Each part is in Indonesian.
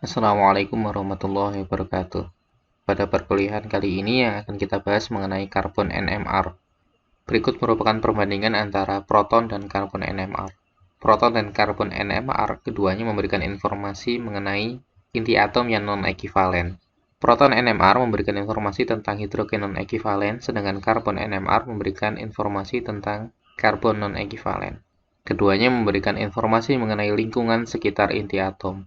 Assalamualaikum warahmatullahi wabarakatuh. Pada perkuliahan kali ini yang akan kita bahas mengenai karbon NMR. Berikut merupakan perbandingan antara proton dan karbon NMR. Proton dan karbon NMR keduanya memberikan informasi mengenai inti atom yang non-ekivalen. Proton NMR memberikan informasi tentang hidrogen non-ekivalen, sedangkan karbon NMR memberikan informasi tentang karbon non-ekivalen. Keduanya memberikan informasi mengenai lingkungan sekitar inti atom.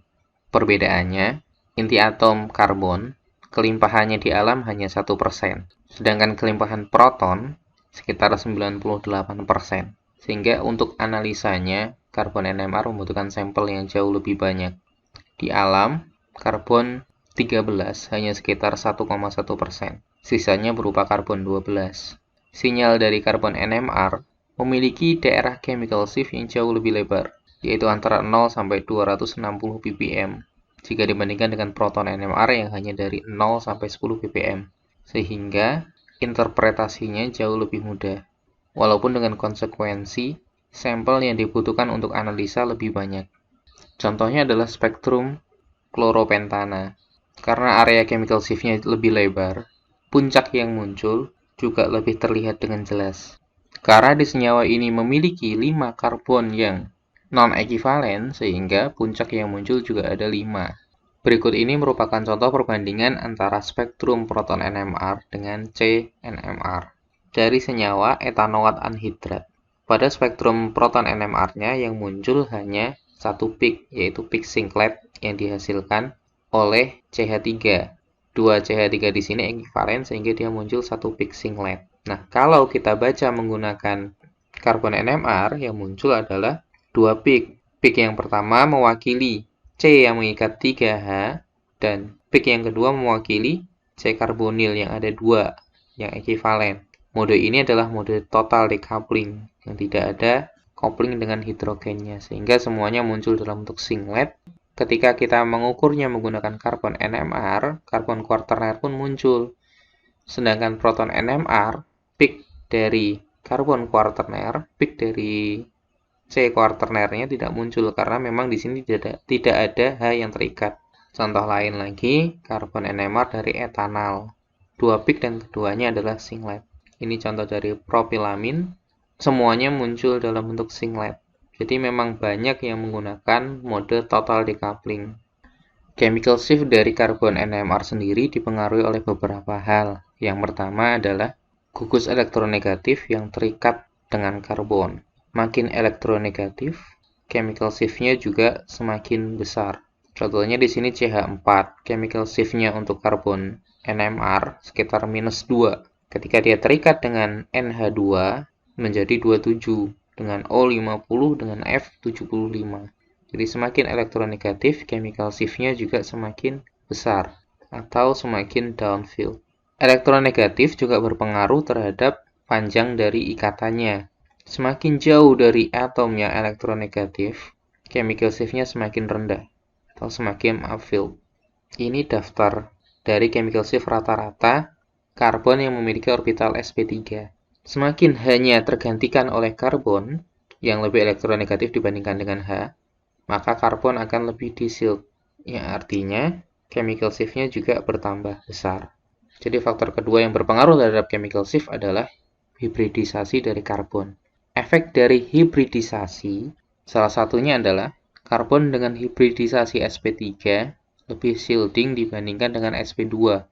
Perbedaannya, inti atom karbon, kelimpahannya di alam hanya 1%, sedangkan kelimpahan proton sekitar 98%. Sehingga untuk analisanya, karbon NMR membutuhkan sampel yang jauh lebih banyak. Di alam, karbon 13 hanya sekitar 1,1%, sisanya berupa karbon 12. Sinyal dari karbon NMR memiliki daerah chemical shift yang jauh lebih lebar, yaitu antara 0 sampai 260 ppm, jika dibandingkan dengan proton NMR yang hanya dari 0 sampai 10 ppm, sehingga interpretasinya jauh lebih mudah. Walaupun dengan konsekuensi, sampel yang dibutuhkan untuk analisa lebih banyak. Contohnya adalah spektrum chloropentana. Karena area chemical shift-nya lebih lebar, puncak yang muncul juga lebih terlihat dengan jelas. Karena di senyawa ini memiliki 5 karbon yang non-ekivalen, sehingga puncak yang muncul juga ada 5. Berikut ini merupakan contoh perbandingan antara spektrum proton NMR dengan CNMR dari senyawa etanoat anhidrat. Pada spektrum proton NMR-nya yang muncul hanya satu peak, yaitu peak singlet yang dihasilkan oleh CH3. 2 CH3 di sini ekivalen sehingga dia muncul satu peak singlet. Nah, kalau kita baca menggunakan karbon NMR, yang muncul adalah 2 peak. Peak yang pertama mewakili C yang mengikat 3H, dan peak yang kedua mewakili C karbonil yang ada 2, yang ekivalen. Mode ini adalah mode total decoupling, yang tidak ada coupling dengan hidrogennya, sehingga semuanya muncul dalam bentuk singlet. Ketika kita mengukurnya menggunakan karbon NMR, karbon kuarterner pun muncul. Sedangkan proton NMR, peak dari karbon kuarterner, peak dari C kuarternernya tidak muncul karena memang di sini tidak ada H yang terikat. Contoh lain lagi, karbon NMR dari etanal. 2 peak dan keduanya adalah singlet. Ini contoh dari propilamin, semuanya muncul dalam bentuk singlet. Jadi memang banyak yang menggunakan mode total decoupling. Chemical shift dari karbon NMR sendiri dipengaruhi oleh beberapa hal. Yang pertama adalah gugus elektronegatif yang terikat dengan karbon. Makin elektronegatif, chemical shift-nya juga semakin besar. Contohnya di sini CH4, chemical shift-nya untuk karbon NMR sekitar -2. Ketika dia terikat dengan NH2 menjadi 27, dengan O50 dengan F75. Jadi semakin elektronegatif, chemical shift-nya juga semakin besar atau semakin downfield. Elektronegatif juga berpengaruh terhadap panjang dari ikatannya. Semakin jauh dari atom yang elektronegatif, chemical shift-nya semakin rendah atau semakin upfield. Ini daftar dari chemical shift rata-rata karbon yang memiliki orbital sp3. Semakin hanya tergantikan oleh karbon yang lebih elektronegatif dibandingkan dengan H, maka karbon akan lebih disiled, yang artinya chemical shift-nya juga bertambah besar. Jadi faktor kedua yang berpengaruh terhadap chemical shift adalah hibridisasi dari karbon. Efek dari hibridisasi, salah satunya adalah karbon dengan hibridisasi sp3 lebih shielding dibandingkan dengan sp2,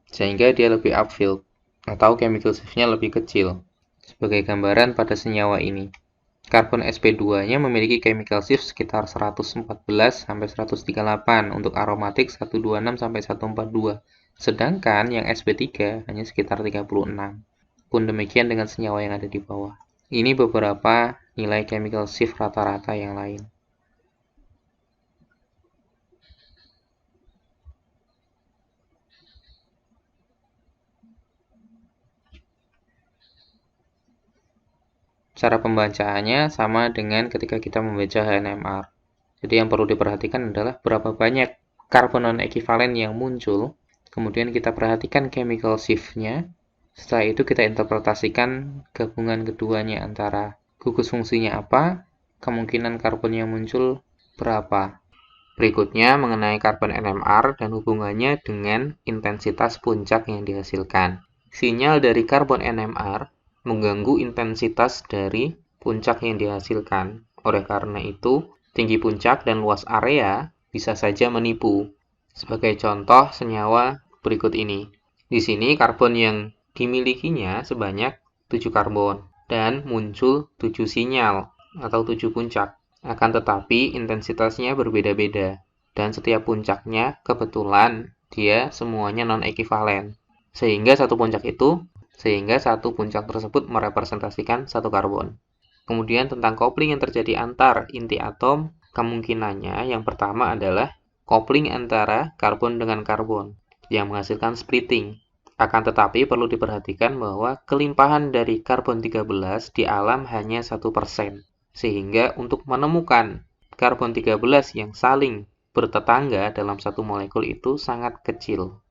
sehingga dia lebih upfield atau chemical shift-nya lebih kecil. Sebagai gambaran pada senyawa ini, karbon sp2-nya memiliki chemical shift sekitar 114 sampai 138 untuk aromatik 126 sampai 142, sedangkan yang sp3 hanya sekitar 36. Pun demikian dengan senyawa yang ada di bawah. Ini beberapa nilai chemical shift rata-rata yang lain. Cara pembacaannya sama dengan ketika kita membaca HNMR. Jadi yang perlu diperhatikan adalah berapa banyak karbon non-ekivalen yang muncul, kemudian kita perhatikan chemical shift-nya, setelah itu kita interpretasikan gabungan keduanya antara gugus fungsinya apa, kemungkinan karbon yang muncul berapa. Berikutnya mengenai karbon NMR dan hubungannya dengan intensitas puncak yang dihasilkan. Sinyal dari karbon NMR mengganggu intensitas dari puncak yang dihasilkan. Oleh karena itu, tinggi puncak dan luas area bisa saja menipu. Sebagai contoh senyawa berikut ini. Di sini karbon yang dimilikinya sebanyak 7 karbon dan muncul 7 sinyal atau 7 puncak. Akan tetapi intensitasnya berbeda-beda dan setiap puncaknya kebetulan dia semuanya non-ekivalen. Sehingga satu puncak tersebut merepresentasikan satu karbon. Kemudian tentang kopling yang terjadi antar inti atom, kemungkinannya yang pertama adalah kopling antara karbon dengan karbon yang menghasilkan splitting. Akan tetapi perlu diperhatikan bahwa kelimpahan dari karbon 13 di alam hanya 1%. Sehingga untuk menemukan karbon 13 yang saling bertetangga dalam satu molekul itu sangat kecil.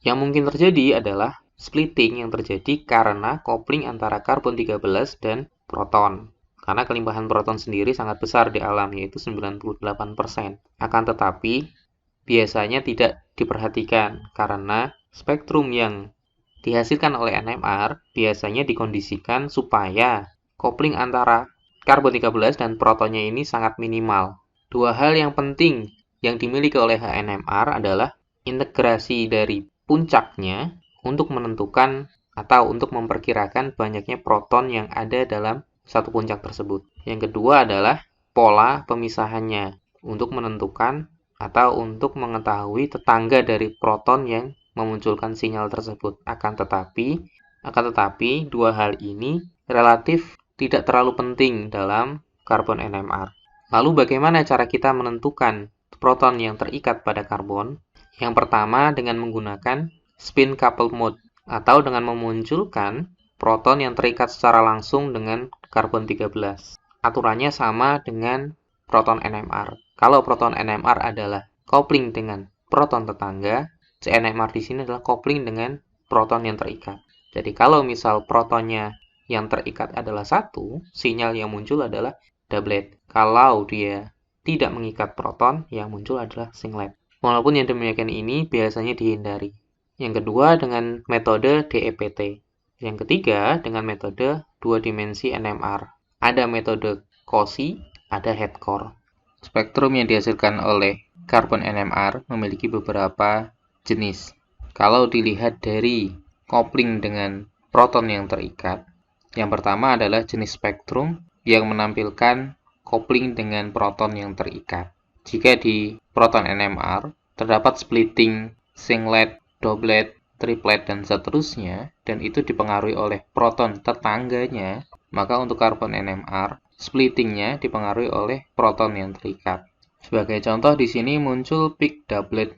Yang mungkin terjadi adalah splitting yang terjadi karena kopling antara karbon 13 dan proton. Karena kelimpahan proton sendiri sangat besar di alam, yaitu 98%. Akan tetapi, biasanya tidak diperhatikan karena spektrum yang dihasilkan oleh NMR biasanya dikondisikan supaya kopling antara karbon 13 dan protonnya ini sangat minimal. Dua hal yang penting yang dimiliki oleh NMR adalah integrasi dari puncaknya untuk menentukan atau untuk memperkirakan banyaknya proton yang ada dalam satu puncak tersebut. Yang kedua adalah pola pemisahannya untuk menentukan atau untuk mengetahui tetangga dari proton yang memunculkan sinyal tersebut. Akan tetapi dua hal ini relatif tidak terlalu penting dalam karbon NMR. Lalu bagaimana cara kita menentukan proton yang terikat pada karbon? Yang pertama dengan menggunakan spin coupled mode atau dengan memunculkan proton yang terikat secara langsung dengan karbon 13. Aturannya sama dengan proton NMR. Kalau proton NMR adalah kopling dengan proton tetangga, CNMR di sini adalah kopling dengan proton yang terikat. Jadi kalau misal protonnya yang terikat adalah satu, sinyal yang muncul adalah doublet. Kalau dia tidak mengikat proton, yang muncul adalah singlet. Walaupun yang demikian ini biasanya dihindari. Yang kedua dengan metode DEPT. Yang ketiga dengan metode dua dimensi NMR. Ada metode Cauchy, ada Head-Core. Spektrum yang dihasilkan oleh karbon NMR memiliki beberapa jenis. Kalau dilihat dari kopling dengan proton yang terikat, yang pertama adalah jenis spektrum yang menampilkan kopling dengan proton yang terikat. Jika di proton NMR terdapat splitting, singlet, doublet, triplet, dan seterusnya, dan itu dipengaruhi oleh proton tetangganya, maka untuk karbon NMR, splittingnya dipengaruhi oleh proton yang terikat. Sebagai contoh di sini muncul peak doublet,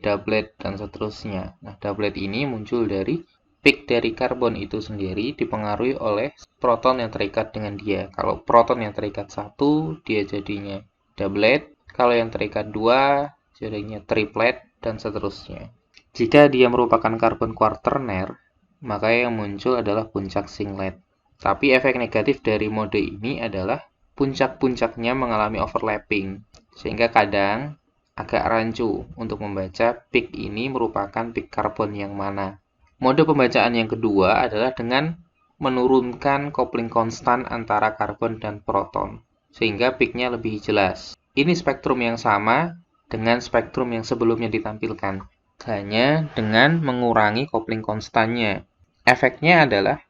dan seterusnya. Nah, doublet ini muncul dari peak dari karbon itu sendiri dipengaruhi oleh proton yang terikat dengan dia. Kalau proton yang terikat satu, dia jadinya doublet. Kalau yang terikat dua, jadinya triplet, dan seterusnya. Jika dia merupakan karbon kuarterner, maka yang muncul adalah puncak singlet. Tapi efek negatif dari mode ini adalah puncak-puncaknya mengalami overlapping, sehingga kadang agak rancu untuk membaca peak ini merupakan peak karbon yang mana. Mode pembacaan yang kedua adalah dengan menurunkan kopling konstan antara karbon dan proton, sehingga peaknya lebih jelas. Ini spektrum yang sama dengan spektrum yang sebelumnya ditampilkan, hanya dengan mengurangi kopling konstannya. Efeknya adalah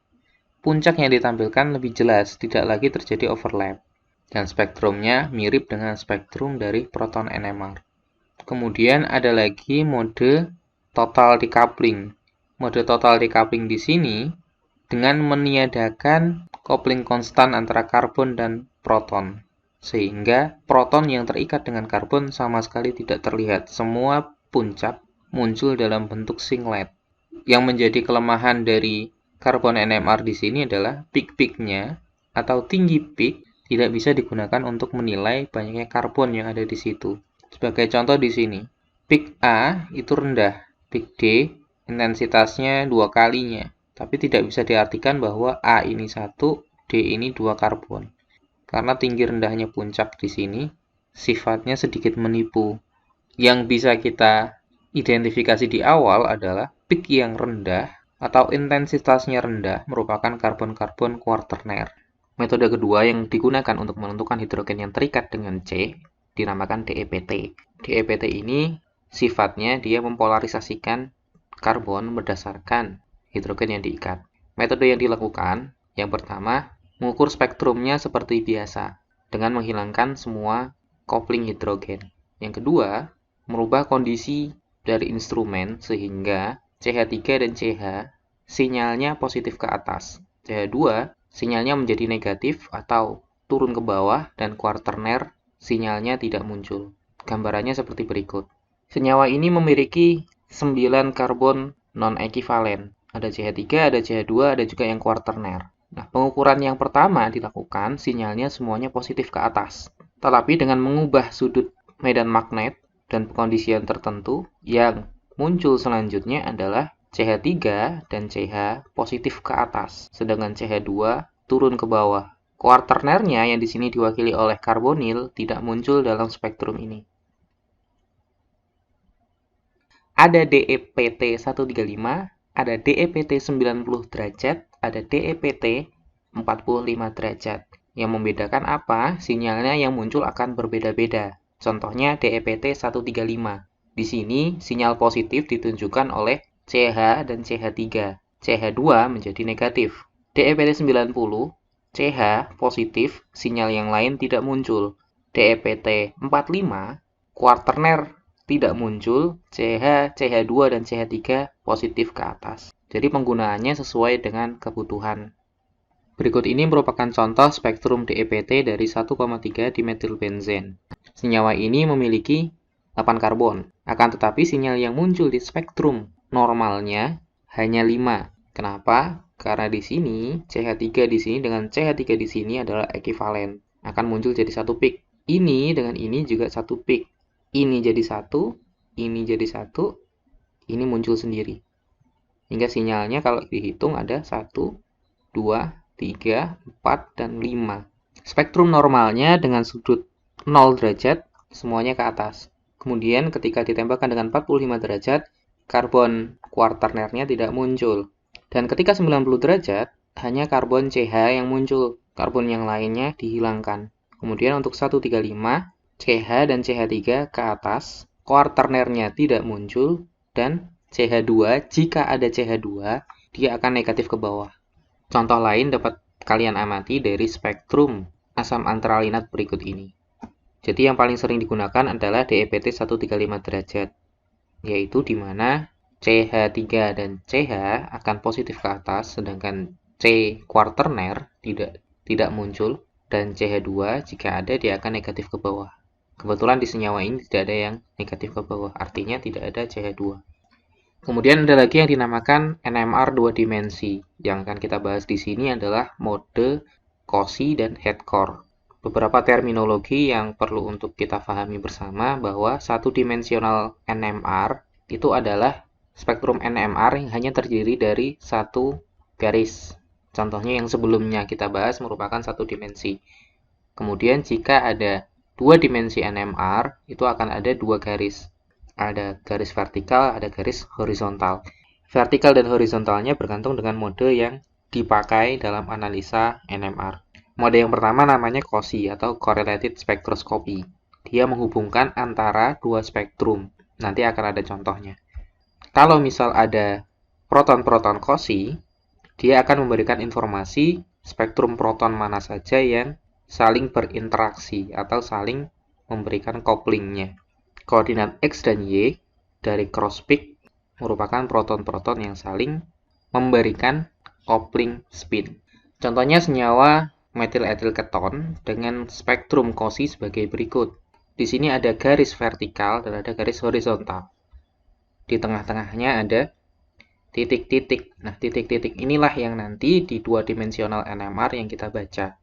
puncak yang ditampilkan lebih jelas, tidak lagi terjadi overlap. Dan spektrumnya mirip dengan spektrum dari proton NMR. Kemudian ada lagi mode total decoupling. Mode total decoupling di sini dengan meniadakan kopling konstan antara karbon dan proton. Sehingga proton yang terikat dengan karbon sama sekali tidak terlihat. Semua puncak muncul dalam bentuk singlet. Yang menjadi kelemahan dari karbon NMR di sini adalah peak-peaknya atau tinggi peak tidak bisa digunakan untuk menilai banyaknya karbon yang ada di situ. Sebagai contoh di sini, peak A itu rendah, peak D intensitasnya 2 kalinya, tapi tidak bisa diartikan bahwa A ini 1, D ini 2 karbon. Karena tinggi rendahnya puncak di sini sifatnya sedikit menipu. Yang bisa kita identifikasi di awal adalah peak yang rendah atau intensitasnya rendah merupakan karbon-karbon kuarterner. Metode kedua yang digunakan untuk menentukan hidrogen yang terikat dengan C dinamakan DEPT. DEPT ini sifatnya dia mempolarisasikan karbon berdasarkan hidrogen yang diikat. Metode yang dilakukan, yang pertama, mengukur spektrumnya seperti biasa dengan menghilangkan semua kopling hidrogen. Yang kedua, merubah kondisi dari instrumen sehingga CH3 dan CH sinyalnya positif ke atas. CH2 sinyalnya menjadi negatif atau turun ke bawah dan kuarterner sinyalnya tidak muncul. Gambarannya seperti berikut. Senyawa ini memiliki 9 karbon non-ekivalen. Ada CH3, ada CH2, ada juga yang kuarterner. Nah, pengukuran yang pertama dilakukan sinyalnya semuanya positif ke atas. Tetapi dengan mengubah sudut medan magnet dan pengkondisian tertentu, yang muncul selanjutnya adalah CH3 dan CH positif ke atas, sedangkan CH2 turun ke bawah. Kuarternernya yang di sini diwakili oleh karbonil tidak muncul dalam spektrum ini. Ada DEPT 135, ada DEPT 90 derajat, ada DEPT 45 derajat. Yang membedakan apa? Sinyalnya yang muncul akan berbeda-beda. Contohnya DEPT 135. Di sini sinyal positif ditunjukkan oleh CH dan CH3. CH2 menjadi negatif. DEPT 90, CH positif, sinyal yang lain tidak muncul. DEPT 45, kuarterner tidak muncul, CH, CH2, dan CH3 positif ke atas. Jadi penggunaannya sesuai dengan kebutuhan. Berikut ini merupakan contoh spektrum DEPT dari 1,3 dimetilbenzen. Senyawa ini memiliki 8 karbon. Akan tetapi sinyal yang muncul di spektrum normalnya hanya 5. Kenapa? Karena di sini CH3 di sini dengan CH3 di sini adalah ekivalen. Akan muncul jadi satu peak. Ini dengan ini juga satu peak. Ini jadi satu, ini jadi satu, ini muncul sendiri. Hingga sinyalnya kalau dihitung ada 1, 2, 3, 4, dan 5. Spektrum normalnya dengan sudut 0 derajat, semuanya ke atas. Kemudian ketika ditembakkan dengan 45 derajat, karbon kuarternernya tidak muncul. Dan ketika 90 derajat, hanya karbon CH yang muncul, karbon yang lainnya dihilangkan. Kemudian untuk 135, CH dan CH3 ke atas, kuarternernya tidak muncul, dan CH2, jika ada CH2, dia akan negatif ke bawah. Contoh lain dapat kalian amati dari spektrum asam antralinat berikut ini. Jadi yang paling sering digunakan adalah DEPT 135 derajat, yaitu di mana CH3 dan CH akan positif ke atas, sedangkan C kuarterner tidak muncul, dan CH2 jika ada dia akan negatif ke bawah. Kebetulan di senyawa ini tidak ada yang negatif ke bawah, artinya tidak ada CH2. Kemudian ada lagi yang dinamakan NMR 2 dimensi. Yang akan kita bahas di sini adalah mode, Cauchy, dan Head-Core. Beberapa terminologi yang perlu untuk kita pahami bersama bahwa satu dimensional NMR itu adalah spektrum NMR yang hanya terdiri dari satu garis. Contohnya yang sebelumnya kita bahas merupakan satu dimensi. Kemudian jika ada dua dimensi NMR, itu akan ada dua garis. Ada garis vertikal, ada garis horizontal. Vertikal dan horizontalnya bergantung dengan mode yang dipakai dalam analisa NMR. Mode yang pertama namanya Cauchy atau Correlated Spectroscopy. Dia menghubungkan antara dua spektrum. Nanti akan ada contohnya. Kalau misal ada proton-proton Cauchy, dia akan memberikan informasi spektrum proton mana saja yang saling berinteraksi atau saling memberikan couplingnya. Koordinat X dan Y dari cross-peak merupakan proton-proton yang saling memberikan coupling spin. Contohnya senyawa metiletilketon dengan spektrum Cauchy sebagai berikut. Di sini ada garis vertikal dan ada garis horizontal. Di tengah-tengahnya ada titik-titik. Nah, titik-titik inilah yang nanti di dua dimensional NMR yang kita baca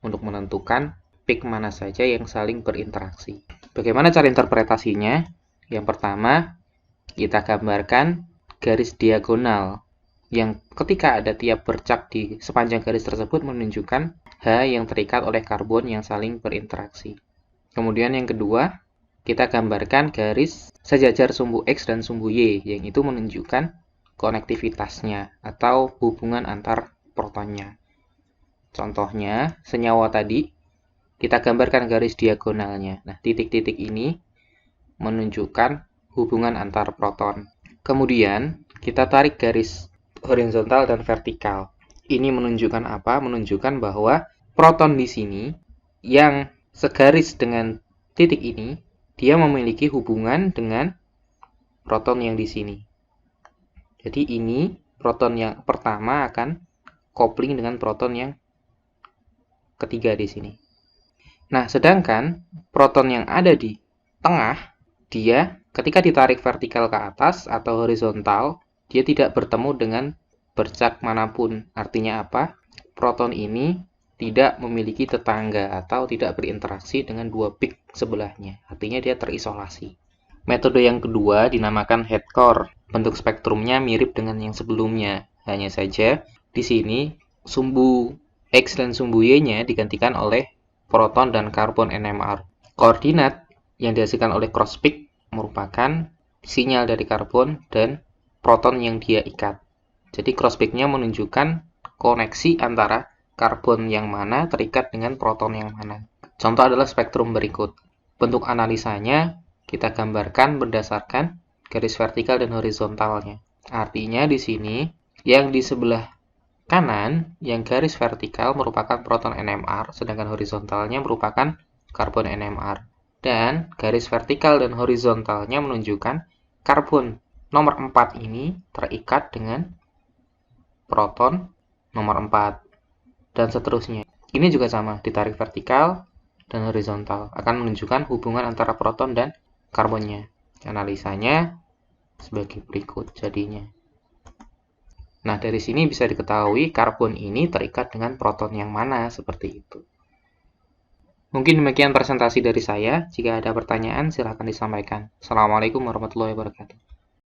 untuk menentukan peak mana saja yang saling berinteraksi. Bagaimana cara interpretasinya? Yang pertama, kita gambarkan garis diagonal yang ketika ada tiap bercak di sepanjang garis tersebut menunjukkan H yang terikat oleh karbon yang saling berinteraksi. Kemudian yang kedua, kita gambarkan garis sejajar sumbu X dan sumbu Y, yang itu menunjukkan konektivitasnya atau hubungan antar protonnya. Contohnya, senyawa tadi, kita gambarkan garis diagonalnya. Nah, titik-titik ini menunjukkan hubungan antar proton. Kemudian, kita tarik garis horizontal dan vertikal. Ini menunjukkan apa? Menunjukkan bahwa proton di sini yang segaris dengan titik ini, dia memiliki hubungan dengan proton yang di sini. Jadi ini proton yang pertama akan kopling dengan proton yang ketiga di sini. Nah, sedangkan proton yang ada di tengah, dia ketika ditarik vertikal ke atas atau horizontal, dia tidak bertemu dengan bercak manapun. Artinya apa? Proton ini tidak memiliki tetangga atau tidak berinteraksi dengan dua peak sebelahnya. Artinya dia terisolasi. Metode yang kedua dinamakan head core. Bentuk spektrumnya mirip dengan yang sebelumnya. Hanya saja di sini sumbu X dan sumbu Y-nya digantikan oleh proton dan karbon NMR. Koordinat yang dihasilkan oleh cross peak merupakan sinyal dari karbon dan proton yang dia ikat. Jadi cross peak-nya menunjukkan koneksi antara karbon yang mana terikat dengan proton yang mana. Contoh adalah spektrum berikut. Bentuk analisanya kita gambarkan berdasarkan garis vertikal dan horizontalnya. Artinya di sini yang di sebelah kanan, yang garis vertikal merupakan proton NMR, sedangkan horizontalnya merupakan karbon NMR. Dan garis vertikal dan horizontalnya menunjukkan karbon nomor 4 ini terikat dengan proton nomor 4. Dan seterusnya. Ini juga sama, ditarik vertikal dan horizontal. Akan menunjukkan hubungan antara proton dan karbonnya. Analisanya sebagai berikut jadinya. Nah, dari sini bisa diketahui karbon ini terikat dengan proton yang mana, seperti itu. Mungkin demikian presentasi dari saya. Jika ada pertanyaan, silakan disampaikan. Assalamualaikum warahmatullahi wabarakatuh.